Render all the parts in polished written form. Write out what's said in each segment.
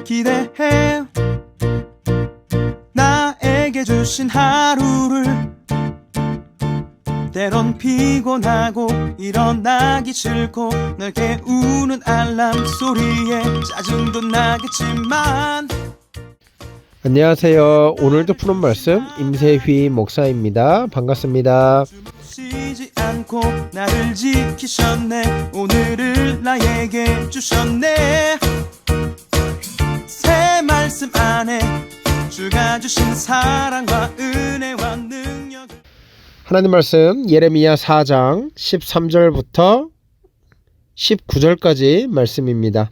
기대해 나에게 주신 하루를 때론 피곤하고 일어나기 싫고 널 깨우는 알람 소리에 짜증도 나겠지만 안녕하세요. 오늘도 푸른 말씀 임세휘 목사입니다. 반갑습니다. 쉬지 않고 나를 지키셨네. 오늘을 나에게 주셨네. 새 말씀 안에 주가 주신 사랑과 은혜와 능력. 하나님 말씀 예레미야 4장 13절부터 19절까지 말씀입니다.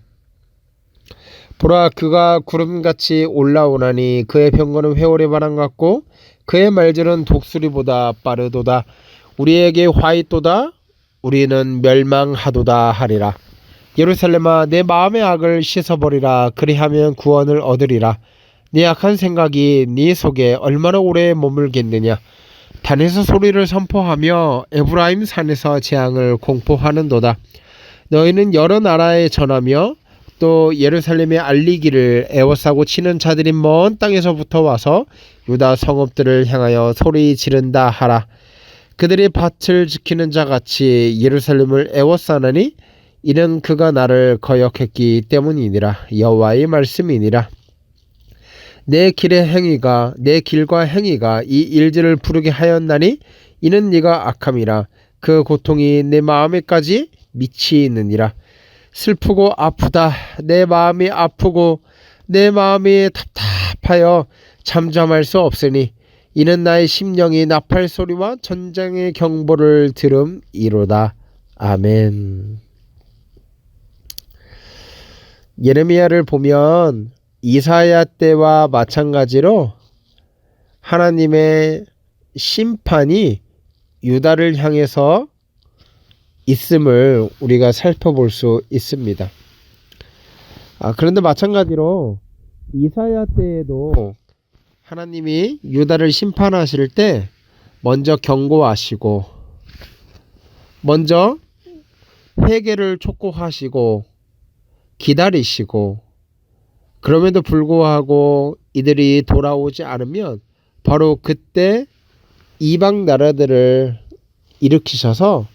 보라, 그가 구름같이 올라오나니 그의 병거는 회오리 바람 같고 그의 말들은 독수리보다 빠르도다. 우리에게 화 있도다. 우리는 멸망하도다 하리라. 예루살렘아, 내 마음의 악을 씻어버리라. 그리하면 구원을 얻으리라. 네 악한 생각이 네 속에 얼마나 오래 머물겠느냐. 단에서 소리를 선포하며 에브라임 산에서 재앙을 공포하는도다. 너희는 여러 나라에 전하며 또 예루살렘에 알리기를 애워싸고 치는 자들이 먼 땅에서부터 와서 유다 성읍들을 향하여 소리 지른다 하라. 그들이 밭을 지키는 자 같이 예루살렘을 애워싸나니 이는 그가 나를 거역했기 때문이니라. 여호와의 말씀이니라. 내 길과 행위가 이 일들을 부르게 하였나니 이는 네가 악함이라. 그 고통이 내 마음에까지 미치느니라. 슬프고 아프다. 내 마음이 아프고 내 마음이 답답하여 잠잠할 수 없으니 이는 나의 심령이 나팔 소리와 전장의 경보를 들음이로다. 아멘. 예레미야를 보면 이사야 때와 마찬가지로 하나님의 심판이 유다를 향해서 있음을 우리가 살펴볼 수 있습니다. 그런데 마찬가지로 이사야 때에도 하나님이 유다를 심판하실 때 먼저 경고하시고 먼저 회개를 촉구하시고 기다리시고 그럼에도 불구하고 이들이 돌아오지 않으면 바로 그때 이방 나라들을 일으키셔서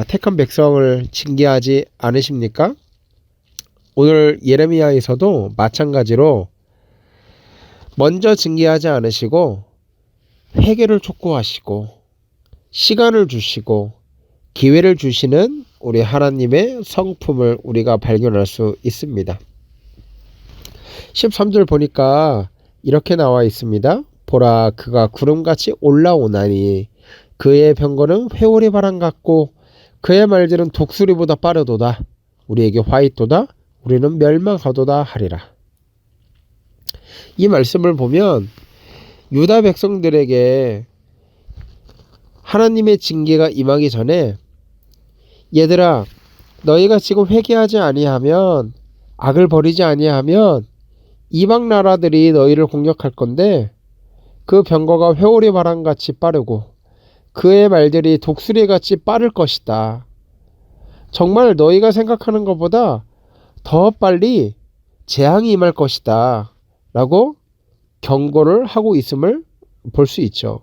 택한 백성을 징계하지 않으십니까? 오늘 예레미야에서도 마찬가지로 먼저 징계하지 않으시고 회개를 촉구하시고 시간을 주시고 기회를 주시는 우리 하나님의 성품을 우리가 발견할 수 있습니다. 13절 보니까 이렇게 나와 있습니다. 보라, 그가 구름같이 올라오나니 그의 병거는 회오리 바람 같고 그의 말들은 독수리보다 빠르도다. 우리에게 화 있도다. 우리는 멸망하도다 하리라. 이 말씀을 보면 유다 백성들에게 하나님의 징계가 임하기 전에 얘들아, 너희가 지금 회개하지 아니하면, 악을 버리지 아니하면 이방 나라들이 너희를 공격할 건데 그 병거가 회오리 바람같이 빠르고 그의 말들이 독수리같이 빠를 것이다. 정말 너희가 생각하는 것보다 더 빨리 재앙이 임할 것이다 라고 경고를 하고 있음을 볼 수 있죠.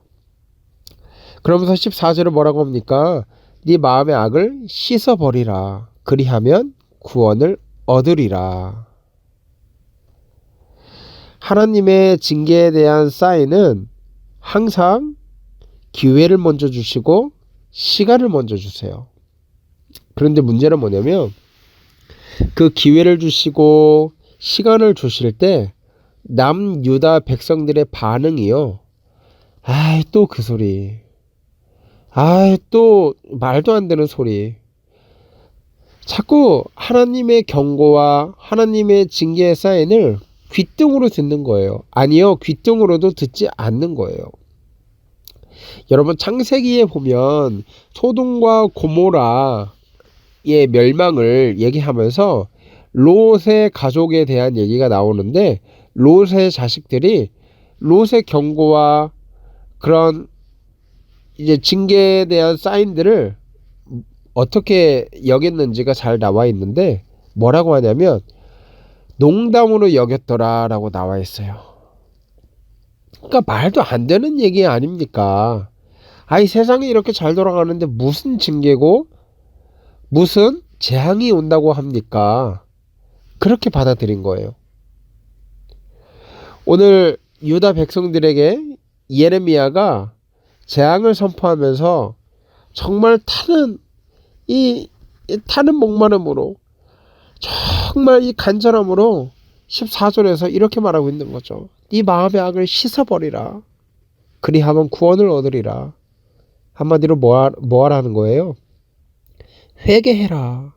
그러면서 14절에 뭐라고 합니까? 네 마음의 악을 씻어버리라. 그리하면 구원을 얻으리라. 하나님의 징계에 대한 사인은 항상 기회를 먼저 주시고 시간을 먼저 주세요. 그런데 문제는 뭐냐면 그 기회를 주시고 시간을 주실 때 남유다 백성들의 반응이요. 또 그 소리. 또 말도 안 되는 소리. 자꾸 하나님의 경고와 하나님의 징계의 사인을 귓등으로 듣는 거예요. 아니요, 귓등으로도 듣지 않는 거예요. 여러분, 창세기에 보면 소돔과 고모라의 멸망을 얘기하면서 롯의 가족에 대한 얘기가 나오는데 롯의 자식들이 롯의 경고와 그런 이제 징계에 대한 사인들을 어떻게 여겼는지가 잘 나와 있는데 뭐라고 하냐면 농담으로 여겼더라라고 나와 있어요. 그러니까 말도 안 되는 얘기 아닙니까? 아이 세상이 이렇게 잘 돌아가는데 무슨 징계고 무슨 재앙이 온다고 합니까? 그렇게 받아들인 거예요. 오늘 유다 백성들에게 예레미야가 재앙을 선포하면서 정말 타는 목마름으로 정말 이 간절함으로 14절에서 이렇게 말하고 있는 거죠. 네 마음의 악을 씻어버리라. 그리하면 구원을 얻으리라. 한마디로 뭐하라는 거예요? 회개해라.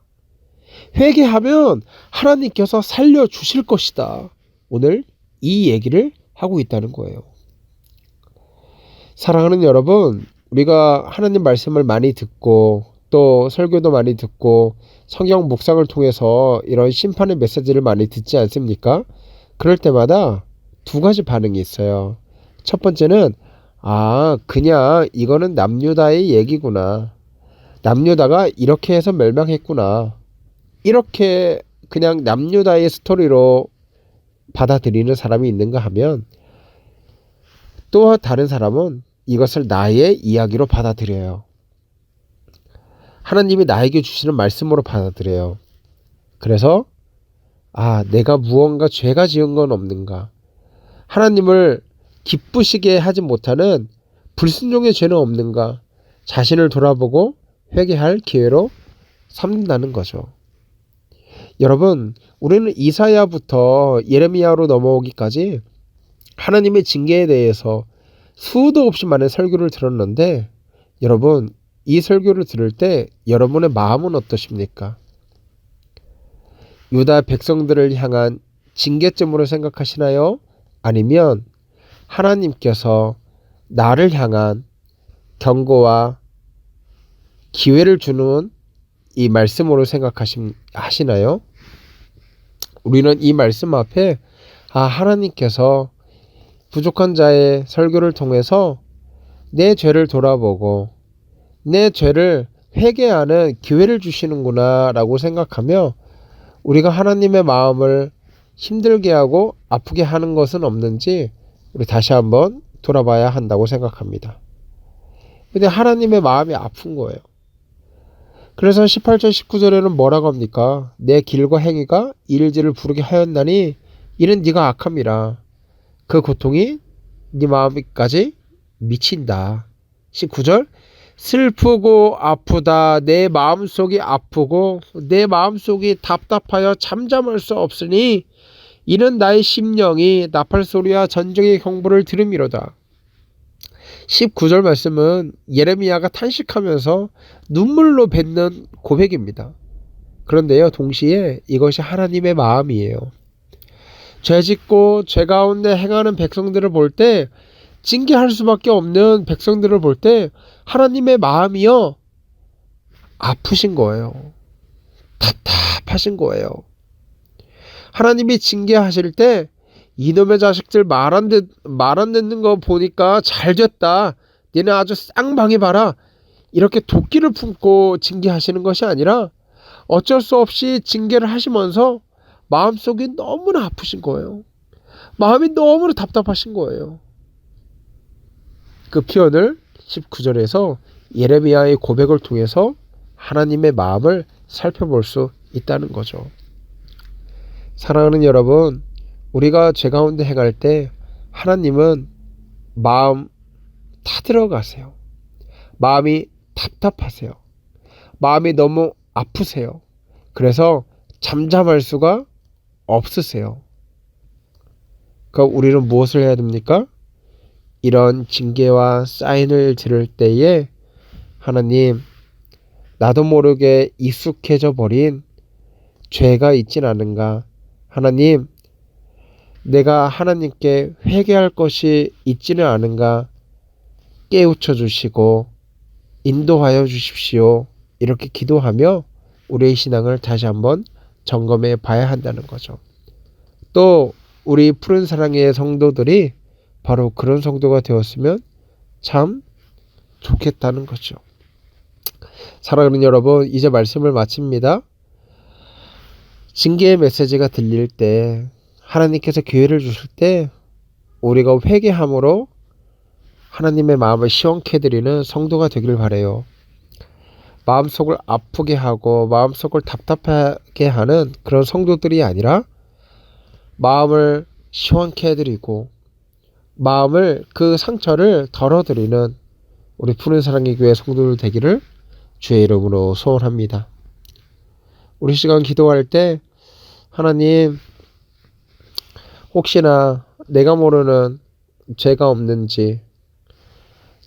회개하면 하나님께서 살려주실 것이다. 오늘 이 얘기를 하고 있다는 거예요. 사랑하는 여러분, 우리가 하나님 말씀을 많이 듣고 또 설교도 많이 듣고 성경 묵상을 통해서 이런 심판의 메시지를 많이 듣지 않습니까? 그럴 때마다 두 가지 반응이 있어요. 첫 번째는 그냥 이거는 남유다의 얘기구나. 남유다가 이렇게 해서 멸망했구나. 이렇게 그냥 남유다의 스토리로 받아들이는 사람이 있는가 하면 또 다른 사람은 이것을 나의 이야기로 받아들여요. 하나님이 나에게 주시는 말씀으로 받아들여요. 그래서 내가 무언가 죄가 지은 건 없는가? 하나님을 기쁘시게 하지 못하는 불순종의 죄는 없는가? 자신을 돌아보고 회개할 기회로 삼는다는 거죠. 여러분, 우리는 이사야부터 예레미야로 넘어오기까지 하나님의 징계에 대해서 수도 없이 많은 설교를 들었는데 여러분, 이 설교를 들을 때 여러분의 마음은 어떠십니까? 유다 백성들을 향한 징계점으로 생각하시나요? 아니면 하나님께서 나를 향한 경고와 기회를 주는 이 말씀으로 생각하시나요? 우리는 이 말씀 앞에 하나님께서 부족한 자의 설교를 통해서 내 죄를 돌아보고 내 죄를 회개하는 기회를 주시는구나 라고 생각하며 우리가 하나님의 마음을 힘들게 하고 아프게 하는 것은 없는지 우리 다시 한번 돌아봐야 한다고 생각합니다. 근데 하나님의 마음이 아픈 거예요. 그래서 18절 19절에는 뭐라고 합니까? 내 길과 행위가 이를지를 부르게 하였나니 이는 네가 악함이라. 그 고통이 네 마음까지 미친다. 19절 슬프고 아프다. 내 마음속이 아프고 내 마음속이 답답하여 잠잠할 수 없으니 이는 나의 심령이 나팔소리와 전쟁의 경보를 들음이로다. 19절 말씀은 예레미야가 탄식하면서 눈물로 뱉는 고백입니다. 그런데요, 동시에 이것이 하나님의 마음이에요. 죄짓고 죄 가운데 행하는 백성들을 볼 때, 징계할 수밖에 없는 백성들을 볼 때 하나님의 마음이요 아프신 거예요. 답답하신 거예요. 하나님이 징계하실 때 이놈의 자식들 말 안 듣는 거 보니까 잘 됐다. 얘네 아주 쌍방해봐라. 이렇게 도끼를 품고 징계하시는 것이 아니라 어쩔 수 없이 징계를 하시면서 마음속이 너무나 아프신 거예요. 마음이 너무나 답답하신 거예요. 그 표현을 19절에서 예레미야의 고백을 통해서 하나님의 마음을 살펴볼 수 있다는 거죠. 사랑하는 여러분, 우리가 죄 가운데 행할 때 하나님은 마음 타들어가세요. 마음이 답답하세요. 마음이 너무 아프세요. 그래서 잠잠할 수가 없으세요. 그럼 우리는 무엇을 해야 됩니까? 이런 징계와 사인을 들을 때에 하나님, 나도 모르게 익숙해져 버린 죄가 있진 않은가? 하나님, 내가 하나님께 회개할 것이 있지는 않은가? 깨우쳐 주시고 인도하여 주십시오. 이렇게 기도하며 우리의 신앙을 다시 한번 점검해 봐야 한다는 거죠. 또 우리 푸른 사랑의 성도들이 바로 그런 성도가 되었으면 참 좋겠다는 거죠. 사랑하는 여러분, 이제 말씀을 마칩니다. 징계의 메시지가 들릴 때, 하나님께서 기회를 주실 때 우리가 회개함으로 하나님의 마음을 시원케 해드리는 성도가 되길 바라요. 마음속을 아프게 하고 마음속을 답답하게 하는 그런 성도들이 아니라 마음을 시원케 해드리고 마음을 그 상처를 덜어드리는 우리 푸른 사랑의 교회 성도들 되기를 주의 이름으로 소원합니다. 우리 시간 기도할 때 하나님, 혹시나 내가 모르는 죄가 없는지,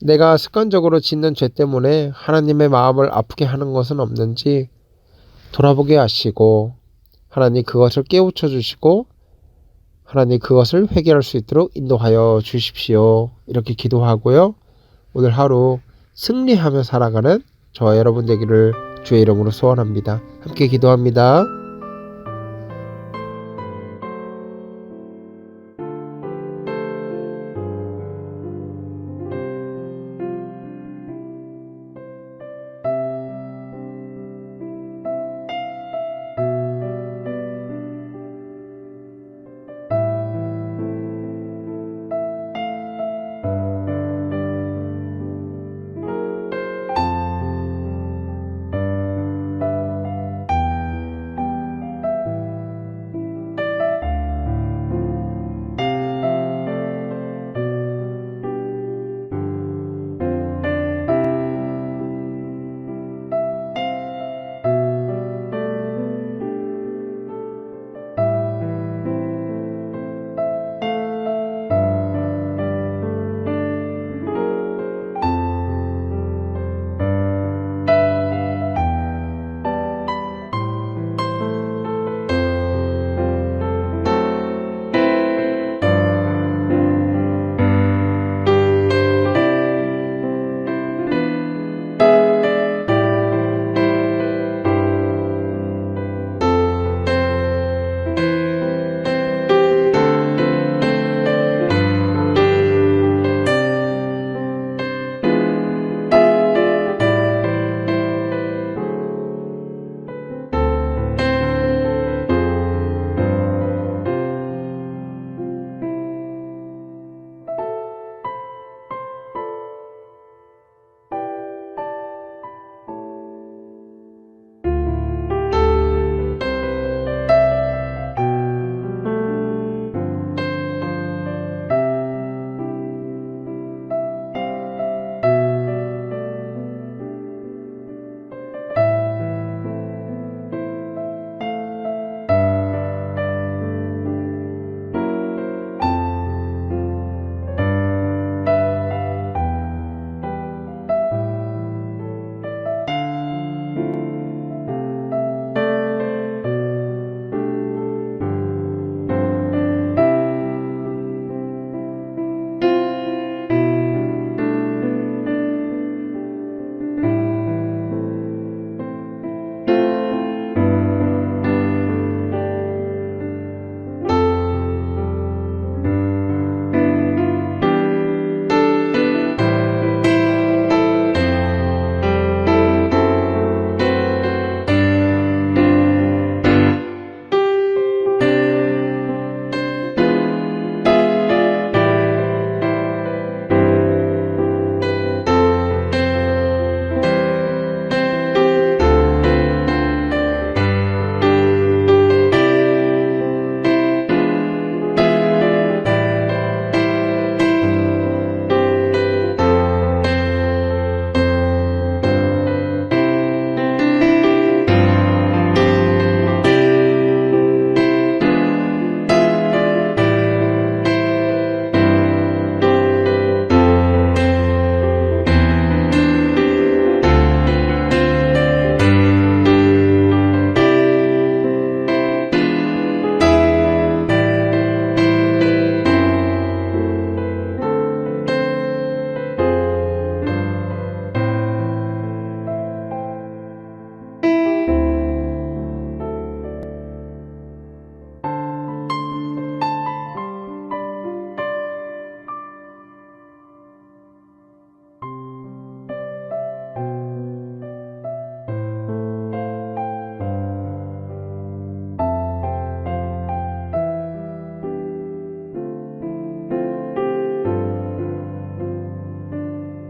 내가 습관적으로 짓는 죄 때문에 하나님의 마음을 아프게 하는 것은 없는지 돌아보게 하시고 하나님 그것을 깨우쳐 주시고 하나님 그것을 회개할 수 있도록 인도하여 주십시오. 이렇게 기도하고요. 오늘 하루 승리하며 살아가는 저와 여러분 되기를 주의 이름으로 소원합니다. 함께 기도합니다.